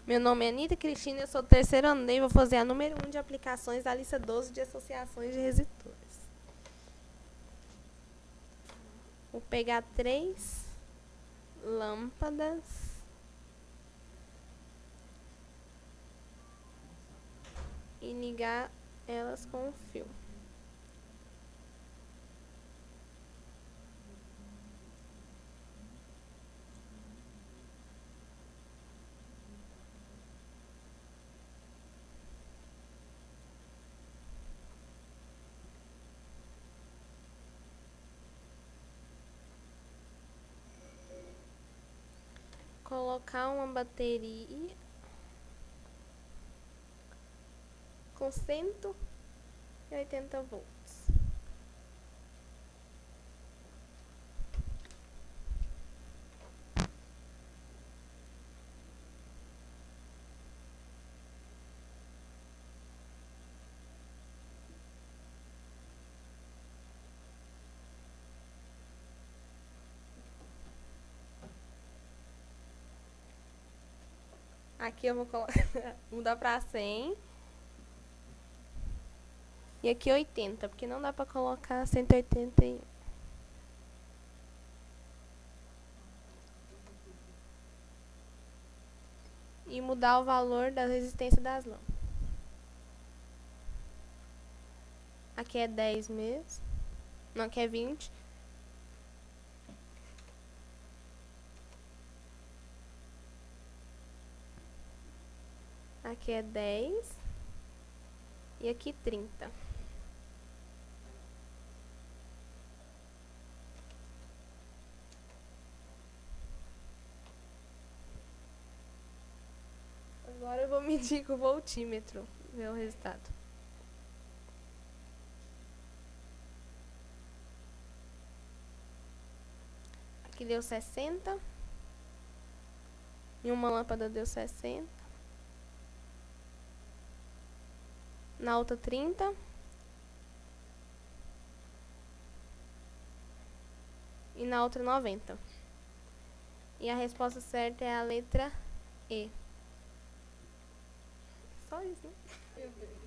Meu nome é Anitta Cristina, eu sou do terceiro ano e vou fazer a número 1 de aplicações da lista 12 de associações de resistores. Vou pegar 3 lâmpadas e ligar elas com o fio. Colocar uma bateria com 180 volts. Aqui eu vou mudar para 100. E aqui 80, porque não dá para colocar 181. E mudar o valor da resistência das lâmpadas. Aqui é 10 mesmo. Não, aqui é 20. Aqui é 10. E aqui 30. Agora eu vou medir com o voltímetro, ver o resultado. Aqui deu 60. Em uma lâmpada deu 60. Na outra 30. E na outra 90. E a resposta certa é a letra E. Só isso, né?